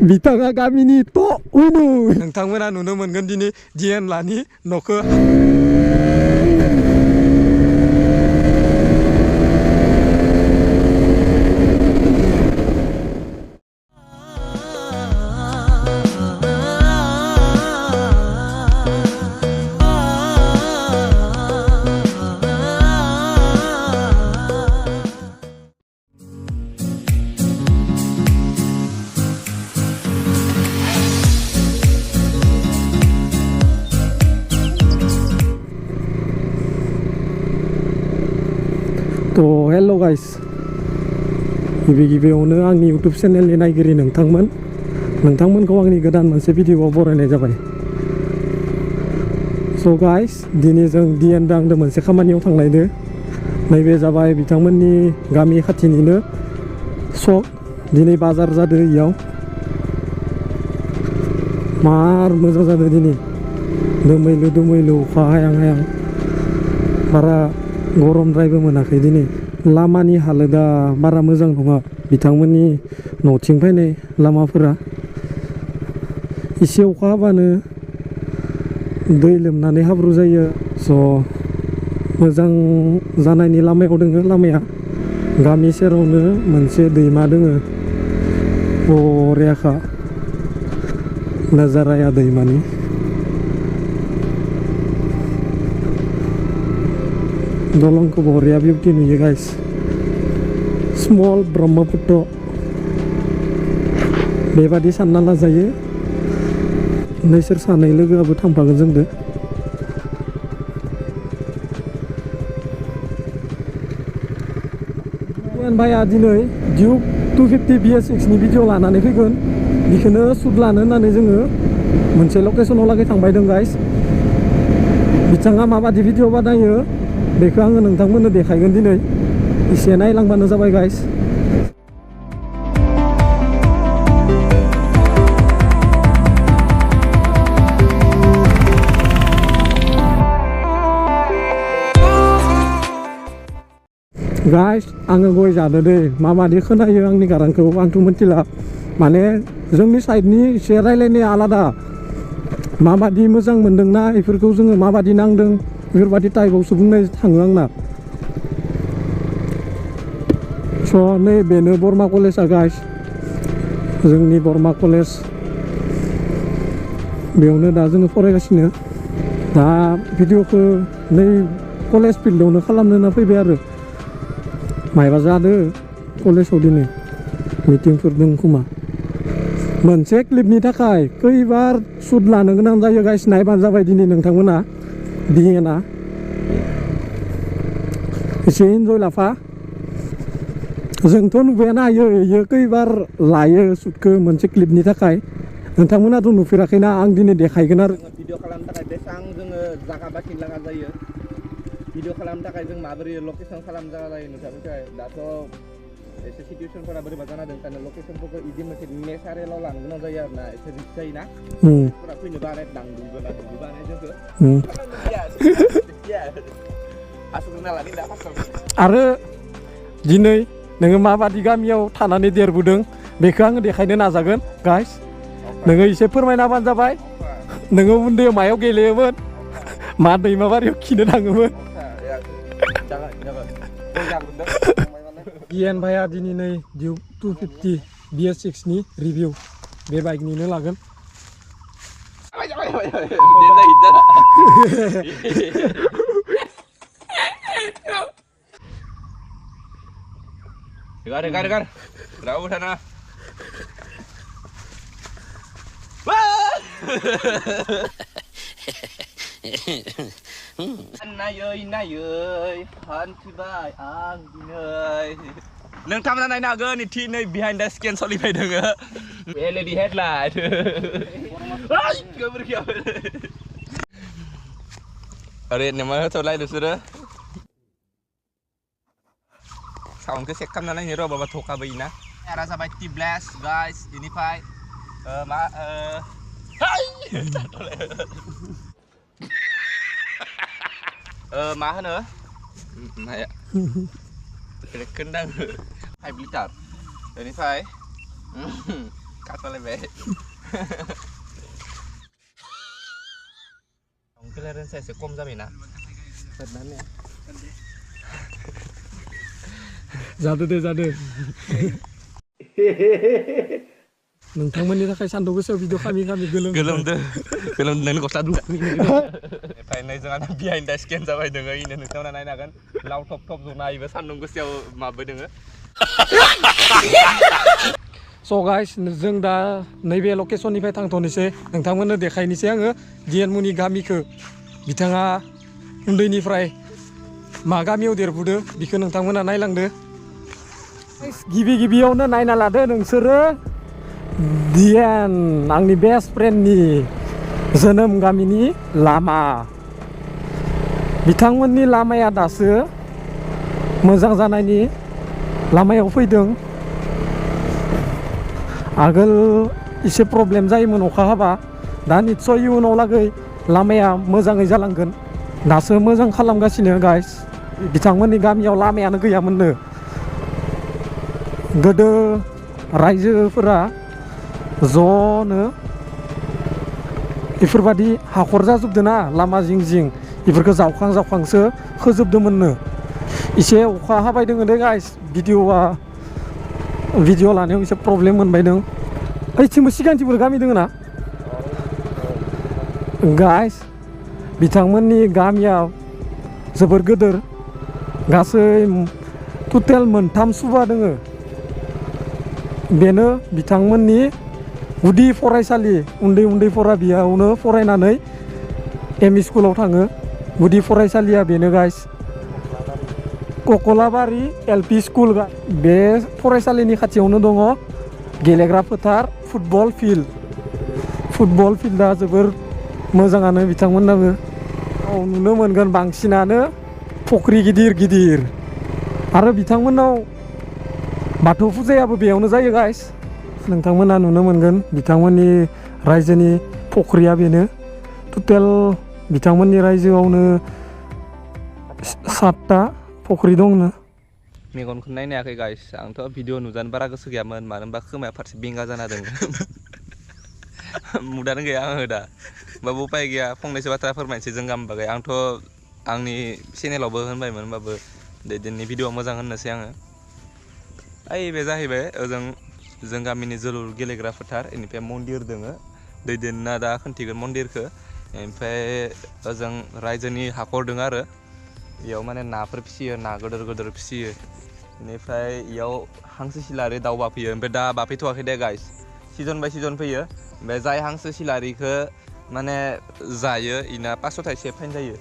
बिथाङा गामिनि थ' उनु नोंथांमोना नुनो मोनगोन दिनै दिएन लानि न'खौ तो हेलो गाइस गिबियावनो आंनि यूट्यूब चेनेलनि नायगिरि नोंथांमोनखौ आंनि गोदान मोनसे भिडिअआव बरायनाय जाबाय। स' गाइस दिनै जों दिएन आंदो मोनसे खामानियाव थांनायदो नैबे जाबाय बिथांमोननि गामि खाथिनिनो सक दिनै बाजार जादो इयाव मार मोजां जादो दिनै दोमैलु अखा हायां बारा गरमद्रायबो मोनाखै दिनै लामानि हालोदा बारा मोजां नङा बिथांमोननि न'थिं फैनाय लामाफोरा एसे अखा हाबानो दै लोमनानै हाब्रु जायो। स' मोजां जानायनि लामायाव दोङो लामाया गामि सेरावनो मोनसे दैमा दोङो बरियाखा नाजाराया दैमानि दलंखौ बरिया बिउटि नुयो गाइस स्मल ब्रह्मपुत्र बेबादि सानना लाजायो। नोंसोर सानै लोगोआबो थांफागोन जोंदो भाइया दिनै डिउक 250 BS6 नि भिडिअ लानानै फैगोन बेखौनो सुट लानो होननानै जोङो मोनसे लकेसनाव लागै थांबायदों गाइस बिथाङा माबादि भिडिअ बानायो बेखौ आङो नोंथांमोननो देखायगोन दिनै एसे नायलांबानो जाबाय गाइस। गाइस आङो गय जादो दै माबादि खोनायो आंनि गारांखौ आंथ' मिथिला माने जोंनि साइडनि एसे रायलायनाया आलादा माबादि मोजां मोनदोंना बेफोरखौ जोङो माबादि नांदों बेफोरबादि टाइपआवसो बुंनाय थाङो आंना। स' नै बेनो बरमा कलेजआ गाइस जोंनि बरमा कलेज बेयावनो दा जोङो फरायगासिनो दा भिडिअखौ नै कलेज फिल्डआवनो खालामनो होनना फैबाय आरो मायबा जादो कलेजाव दिनै मिटिंफोर दं खोमा मोनसे क्लिपनि थाखाय खैबार सुट लानो गोनां जायो गाइस नायबानो जाबाय दिनै नोंथांमोना दिएना एसे इन्जय लाफा जोंथ' नुबायानो हायो इयो खैबार लायो सुटखौ मोनसे क्लिपनि थाखाय नोंथांमोनाथ' नुफेराखैना आं दिनै देखायगोन आरो भिडिअ खालामनो थाखाय बेसेबां जोङो जागा बाखिनो लागा जायो भिडिअ खालामनो थाखाय जों माबोरै लकेसन खालामनो जागा जायो नोंथांनिफ्राय दाथ' एसे सिटुवेसनफोरा बोरैबा जाना दं ओंखायनो लकेसनफोरखौ इदि मोनसे नेचारेलाव लानो गोनां जायो आरो ना एसे रिस्क जायोना फोरा फैनो बानाय दांदुंबो बानाय जोंखौ आरो दिनै नोङो माबादि गामियाव थानानै देरबोदों बेखौ आङो देखायनो नाजागोन गाइस नोङो एसे फोरमायना होबानो जाबाय नोङो उन्दैयाव मायाव गेलेयोमोन मा दैमाबारियाव खिनो थाङोमोन दिएन भाइया दिनै नै डिउक 250 BS6 नि रिभिउ बे बाइकनिनो लागोन Gar. Berapa sana? Nayoi, hantibai ang dinoi. Nang taman na naga ni T nay behind the skin solify danga. LED headlight. Ay, gambar kya. Are nama to lai dusura. Sound ke sekam na nyero baba thoka baina. Rasa by T-Blast guys, Unify. Hai. मा होनो नाया kendang 5 liter बेनिफ्राय Kasaलायबाय क्लियारेन्सआ एसे खम जाबायना जादो दे जादो नोंथांमोननि थाखाय सान्दुं गोसायाव भिडिअ खामि गोलोमदों गस्ला दुं ओमफ्राय नै जोंहा बिहाइन्ड दा स्केन जाबाय दोङो इनो नोंथांमोना नायनो हागोन लाव थप थप जना इबो सान्दुं गोसायाव माबो दोङो स' गाइस जों दा नैबे लकेसननिफ्राय थांथ'नोसै नोंथांमोननो देखायनोसै आङो दिएनमुनि गामिखौ बिथाङा उन्दैनिफ्राय मा गामियाव देरबोदो बिखौ नोंथांमोना नायलांदो गिबियावनो नायना लादो नोंसोरो दिएन आंनि बेस्ट फ्रेन्डनि जोनोम गामिनि लामा बिथांमोननि लामाया दासो मोजां जानायनि लामायाव फैदों आगोल एसे प्रब्लेम जायोमोन अखा हाबा दा निस्सय इयुनाव लागै लामाया मोजाङै जालांगोन दासो मोजां खालामगासिनो गाइस बिथांमोननि गामियाव लामायानो गैयामोननो गोदो रायजोफोरा ज'नो बेफोरबादि हाखर जाजोबदों ना लामा जिं जिं बेफोरखौ जावखांसो खोजोबदोंमोननो एसे अखा हाबाय दोङो दे गाइस भिडिअ लानायाव एसे प्रब्लेम मोनबाय दं ओइथिंबो सिगांथिंबो गामि दोङो ना गाइस बिथांमोननि गामिया जोबोर गोदोर गासै टटेल मोनथाम सुबा दोङो बेनो बिथांमोननि गुदि फरायसालि उन्दैफोरा बेयावनो फरायनानै एमइ स्कुलाव थाङो गुदि फरायसालिया बेनो गाइस ककलाबारि एलपि स्कुल बे फरायसालिनि खाथियावनो दङ गेलेग्रा फोथार फुटबल फिल्डआ जोबोर मोजाङानो बिथांमोननाबो नुनो मोनगोन बांसिनानो फुख्रि गिदिर आरो बिथांमोननाव बाथौ फुजायाबो बेयावनो जायो गाइस नोंथांमोना नुनो मोनगोन बिथांमोननि रायजोनि फुख्रिया बेनो टटेल बिथांमोननि रायजोआवनो 7टा फुख्रि दंनो मेगनखौ नायनो हायाखै गाइस आंथ' भिडिअ नुजानो बारा गोसो गैयामोन मानो होनबा खोमाया फारसे बेंगा जाना दं मुदानो गैया आङो दा होमबाबो उपाय गैया फंनैसो बाथ्रा फोरमायनोसै जों गामि बागै आंथ' आंनि चेनेलावबो होनबायमोन होनबाबो दैदेननि भिडिअ मोजां होननोसै आङो बे जाहैबाय ओजों जों गामिनि जोलुर गेलेग्रा फोथार बेनिफ्राय मन्दिर दोङो दैदेनना दा खोन्थिगोन मन्दिरखौ ओमफ्राय ओजों रायजोनि हाखर दङ आरो इयाव माने नाफोर फिसियो ना गोदोर फिसियो बेनिफ्राय इयाव हांसो सिलारि दाउ बाफैयो ओमफ्राय दा बाफैथ'वाखै दे गाइस सिजन बाय सिजन फैयो ओमफ्राय जाय हांसो सिलारिखौ माने जायो इना 500 थाइसे फाइन जायो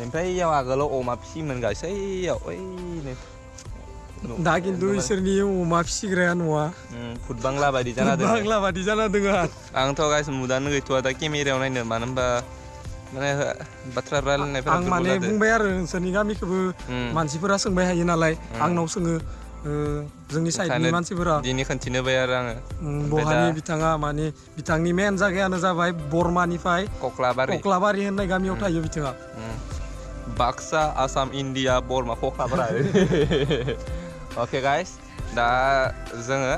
ओमफ्राय इयाव आगोलाव अमा फिसियोमोन गाइस ओइनो दा खिन्थु इसोरनि अमा फिसिग्राया न'आ फुटबांला बायदि जाना दङ आंथ' गाइस मुदानो गैथ'वा दा केमेरायाव नायनो मानो होनबा माने बाथ्रा रायलायनायफोरा आं माने बुंबाय आरो नोंसोरनि गामिखौबो मानसिफोरा सोंबाय थायो नालाय आंनाव सोङो जोंनि साइडनि मानसिफोरा दिनै खोन्थिनोबाय आरो आङो बहानि बिथाङा माने बिथांनि मेन जायगायानो जाबाय बर्मानिफ्राय कक्लाबारि होननाय गामियाव थायो बिथाङा बाक्सा आसाम इन्डिया बर्मा कक्लाबारि अके गाइस दा जोङो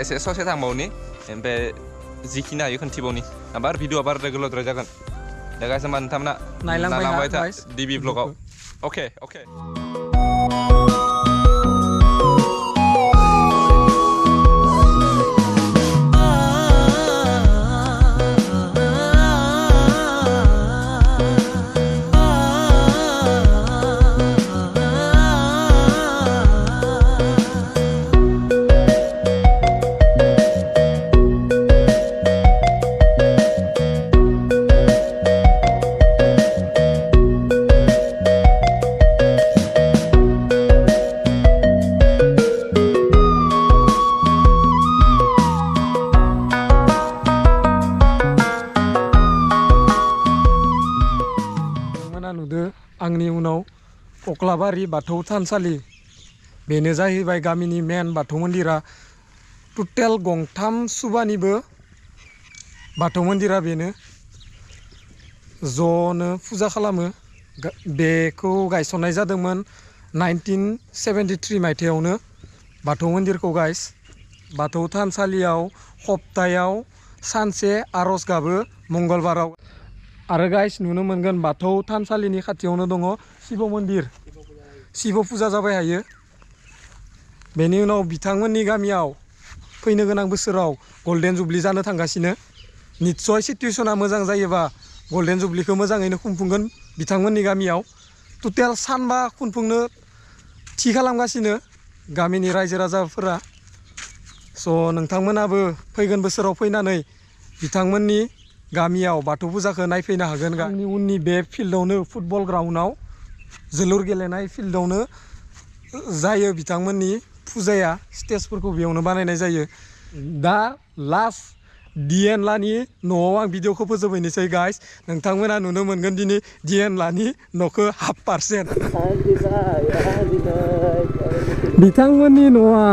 एसे ससे थांबावनि ओमफ्राय जिखिनि हायो खोन्थिबावनि आरो भिडिअआ बाराद्राय गोलावद्राय जागोन दा गाइस होमबा नोंथांमोना नायलांबाय था डिबि ब्लगाव अके आंनि उनाव कक्लाबारि बाथौ थानसालि बेनो जाहैबाय गामिनि मेन बाथौ मन्दिरा टटेल गंथाम सुबानिबो बाथौ मन्दिरा बेनो ज'नो फुजा खालामो बेखौ गायसननाय जादोंमोन 1973 मायथाइयावनो बाथौ मन्दिरखौ गाइस बाथौ थानसालियाव सप्तायाव सानसे आर'ज गाबो मंगलबाराव। आरो गाइस नुनो मोनगोन बाथौ थानसालिनि खाथियावनो दङ शिब मन्दिर, शिब फुजा जाबाय थायो। बेनि उनाव बिथांमोननि गामियाव फैनो गोनां बोसोराव गल्डेन जुबलि जानो थांगासिनो। निस्सय सिटुवेसना मोजां जायोबा गल्डेन जुबलिखौ मोजाङैनो खुंफुंगोन बिथांमोननि गामियाव। टटेल सानबा खुंफुंनो थि खालामगासिनो गामिनि रायजो राजाफोरा। स' नोंथांमोनाबो फैगोन बोसोराव फैनानै बिथांमोननि गामियाव बाथौ फुजाखौ नायफैनो हागोन। आंनि उननि बे फिल्डआवनो फुटबल ग्राउन्डआव जोलुर गेलेनाय फिल्डआवनो जायो बिथांमोननि फुजाया। स्टेजफोरखौ बेयावनो बानायनाय जायो। दा लास्ट डिएन लानि न'आव आं भिडिअखौ फोजोबहैनोसै गाइस। नोंथांमोना नुनो मोनगोन दिनै डिएन लानि न'खौ 1/2%। बिथांमोननि न'आ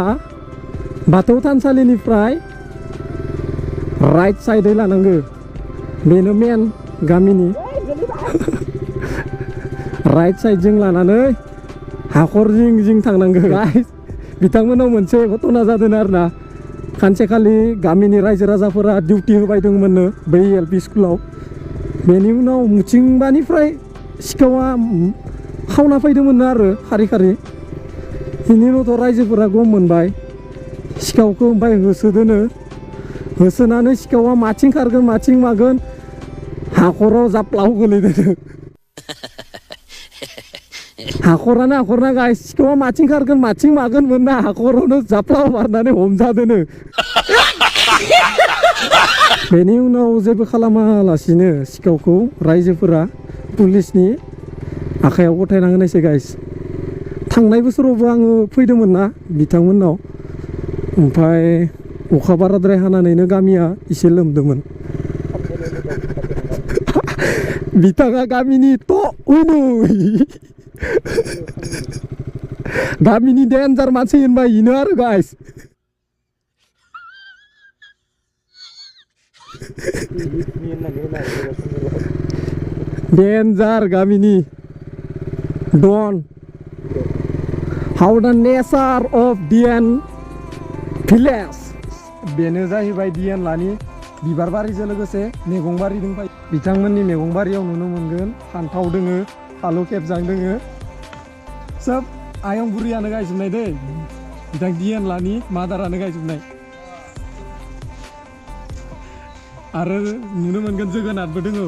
बाथौ थानसालिनिफ्राय राइट साइडै लानांगो। बेनो मेन गामिनि राइट साइडजों लानानै हाखर जिं जिं थांनांगो। गाइस बिथांमोनाव मोनसे घटना जादों आरोना। सानसेखालि गामिनि रायजो राजाफोरा डिउटि होबायदोंमोननो बै एलपि स्कुलाव। बेनि उनाव मुथिंबानिफ्राय सिखावा खावना फैदोंमोननो आरो खारि खारि। बेनि उनावथ' रायजोफोरा गम मोनबाय सिखावखौ, ओमफ्राय होसोदोनो। होसोनानै सिखावा माथिं खारगोन माथिं मागोन हाखराव जाप्लाव गोलैदों। हाखरानो हाखरना गाइस। सिखावा माथिं खारगोन माथिं मागोन मोनना हाखरावनो जाप्लाव बारनानै हमजादोनो। बेनि उनाव जेबो खालामालासिनो सिखावखौ रायजोफोरा पुलिसनि आखायाव गथायना होनायसै गाइस। थांनाय बोसोरावबो आङो फैदोंमोन ना बिथांमोननाव, ओमफ्राय अखा बाराद्राय हानानैनो गामिया एसे लोमदोंमोन। बिथाङा गामिनि गामिनि डेन्जार मानसि होनबा इनो आरो गाइस। डेन्जार गामिनि डन। हाउ द नेचार अफ डिएन भिलेज। बेनो जाहैबाय डिएन लानि बिबार बारिजों लोगोसे मैगं बारि दंफायो। बिथांमोननि मैगं बारियाव नुनो मोनगोन फान्थाव दोङो, फालौ खेबजां दोङो। सोब आयं बुरियानो गायजोबनाय दै। बिथां डिएन लानि मादारानो गायजोबनाय। आरो नुनो मोनगोन जोगोनारबो दोङो।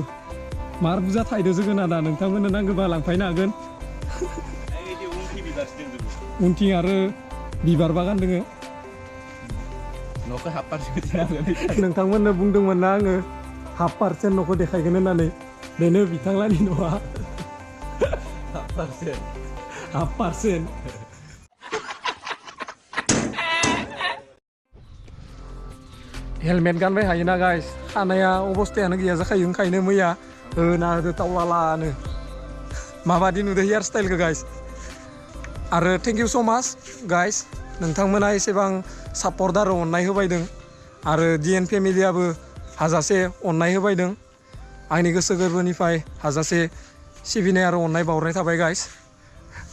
मार बुरजा थायदो जोगोनारा। नोंथांमोननो नांगौबा लांफैनो हागोन। उनथिं आरो बिबार बागान दोङो। न'खौ 1/2% नोंथांमोननो बुंदोंमोन ना आङो 1/2% न'खौ देखायगोन होननानै। बेनो बिथांलानि न'आ 1/2%। हेलमेट गानबाय हायोना गाइस। खानाया अबस्थायानो गैया जाखायो, ओंखायनो मैया होना होदो टावलालानो। माबादि नुदो हेयार स्टाइलखौ गाइस। आरो थेंक इउ स' माच गाइस। नोंथांमोना एसेबां सापर्ट आरो अननाय होबायदों। आरो डिएन फेमिलियाबो हाजासे अननाय होबायदों। आंनि गोसो गोरबोनिफ्राय हाजासे सिबिनाय आरो अननाय बावनाय थाबाय गाइस।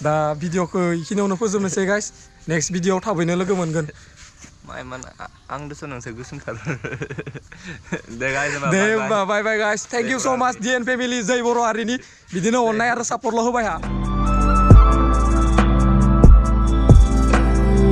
दा भिडिअखौ बेखिनियावनो फोजोबनोसै गाइस। नेक्स्ट भिडिअआव थाबैनो लोगो मोनगोन। आंदोसो नोंसोर गोसोमथार। दे होमबा बाय बाय गाइस। थेंक इउ स' माच डिएन फेमिलि। जै बर' हारिनि बिदिनो अननाय आरो सापर्टल' होबाय हा।